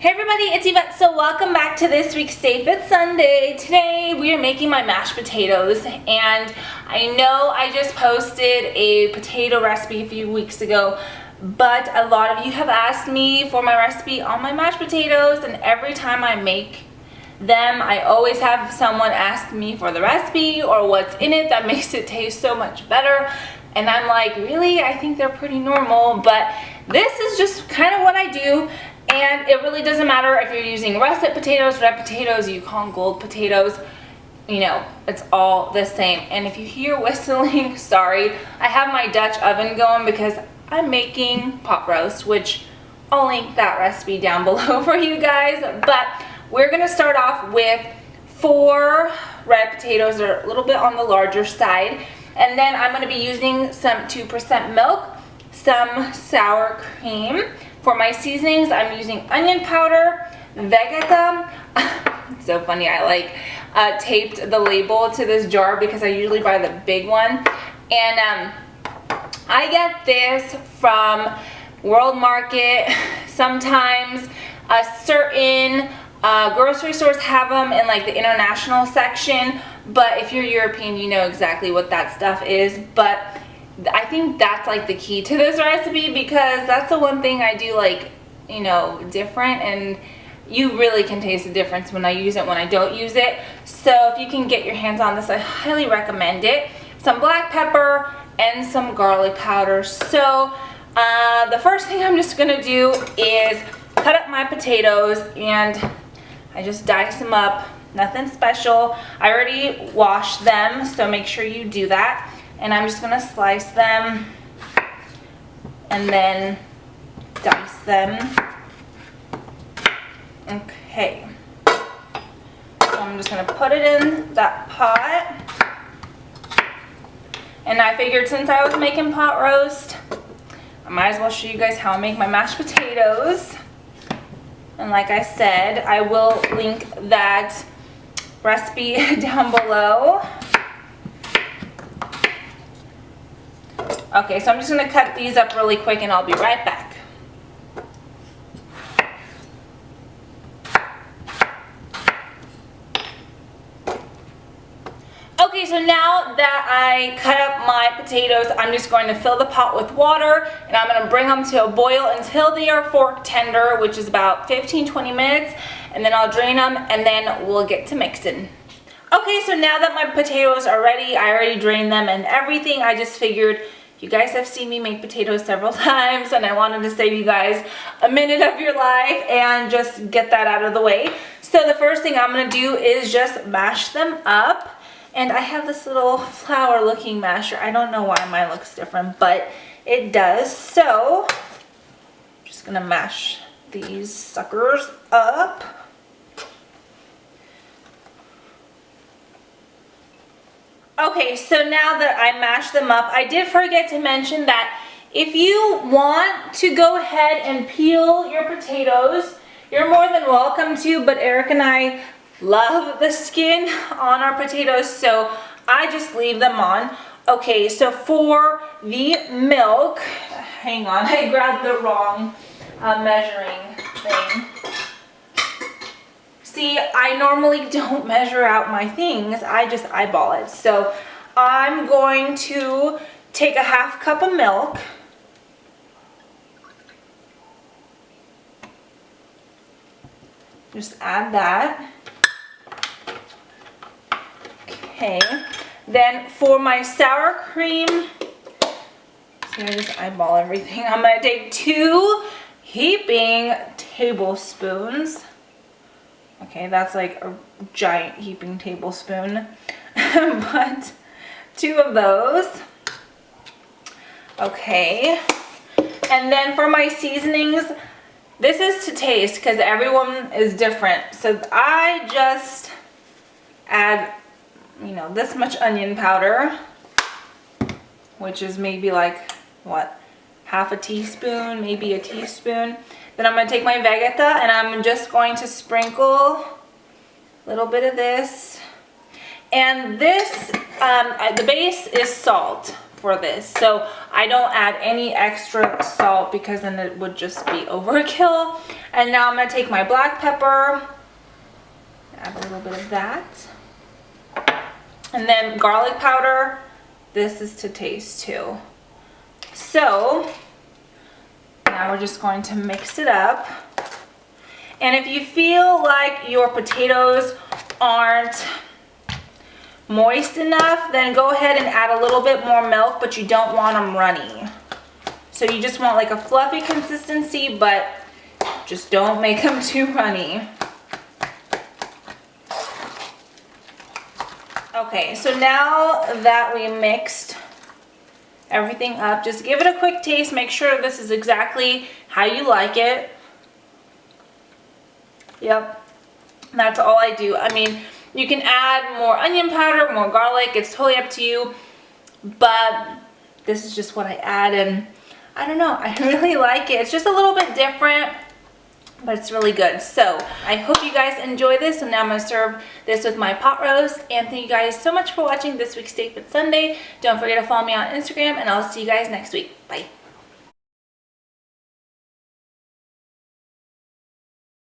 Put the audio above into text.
Hey everybody, it's Ivett. So welcome back to this week's Stay Fit Sunday. Today we are making my mashed potatoes, and I know I just posted a potato recipe a few weeks ago, but a lot of you have asked me for my recipe on my mashed potatoes, and every time I make them I always have someone ask me for the recipe or what's in it that makes it taste so much better, and I'm like, really? I think they're pretty normal, but this is just kind of what I do. And it really doesn't matter if you're using russet potatoes, red potatoes, Yukon Gold potatoes, you know, it's all the same. And if you hear whistling, sorry, I have my Dutch oven going because I'm making pot roast, which I'll link that recipe down below for you guys. But we're gonna start off with 4 red potatoes. They're a little bit on the larger side. And then I'm gonna be using some 2% milk, some sour cream. For my seasonings, I'm using onion powder, Vegeta. It's so funny, I taped the label to this jar because I usually buy the big one. And I get this from World Market. Sometimes certain grocery stores have them in like the international section. But if you're European, you know exactly what that stuff is. But I think that's like the key to this recipe, because that's the one thing I do like, you know, different, and you really can taste the difference when I use it, when I don't use it. So if you can get your hands on this, I highly recommend it. Some black pepper and some garlic powder. So the first thing I'm just gonna do is cut up my potatoes, and I just dice them up, nothing special. I already washed them, so make sure you do that. And I'm just gonna slice them and then dice them. Okay. So I'm just gonna put it in that pot. And I figured since I was making pot roast, I might as well show you guys how I make my mashed potatoes. And like I said, I will link that recipe down below. Okay, so I'm just going to cut these up really quick and I'll be right back. Okay, so now that I cut up my potatoes, I'm just going to fill the pot with water, and I'm going to bring them to a boil until they are fork tender, which is about 15-20 minutes, and then I'll drain them and then we'll get to mixing. Okay, so now that my potatoes are ready, I already drained them and everything. I just figured you guys have seen me make potatoes several times, and I wanted to save you guys a minute of your life and just get that out of the way. So the first thing I'm going to do is just mash them up. And I have this little flower looking masher. I don't know why mine looks different, but it does. So I'm just going to mash these suckers up. Okay, so now that I mashed them up, I did forget to mention that if you want to go ahead and peel your potatoes, you're more than welcome to, but Eric and I love the skin on our potatoes, so I just leave them on. Okay, so for the milk, hang on, I grabbed the wrong measuring thing. See, I normally don't measure out my things, I just eyeball it. So I'm going to take a half cup of milk. Just add that. Okay, then for my sour cream, see, I just eyeball everything. I'm gonna take 2 heaping tablespoons. Okay, that's like a giant heaping tablespoon, but 2 of those. Okay, and then for my seasonings, this is to taste because everyone is different. So I just add, you know, this much onion powder, which is maybe like, what, half a teaspoon, maybe a teaspoon. Then I'm going to take my Vegeta and I'm just going to sprinkle a little bit of this. And this, the base is salt for this. So I don't add any extra salt because then it would just be overkill. And now I'm gonna take my black pepper, add a little bit of that. And then garlic powder, this is to taste too. So now we're just going to mix it up. And if you feel like your potatoes aren't moist enough, then go ahead and add a little bit more milk, but you don't want them runny. So you just want like a fluffy consistency, but just don't make them too runny. Okay, so now that we mixed everything up, just give it a quick taste. Make sure this is exactly how you like it. Yep, that's all I do. I mean, you can add more onion powder, more garlic, it's totally up to you, but this is just what I add, and I don't know, I really like it. It's just a little bit different, but it's really good. So I hope you guys enjoy this, and now I'm going to serve this with my pot roast. And thank you guys so much for watching this week's Steak Fit Sunday. Don't forget to follow me on Instagram, and I'll see you guys next week. Bye.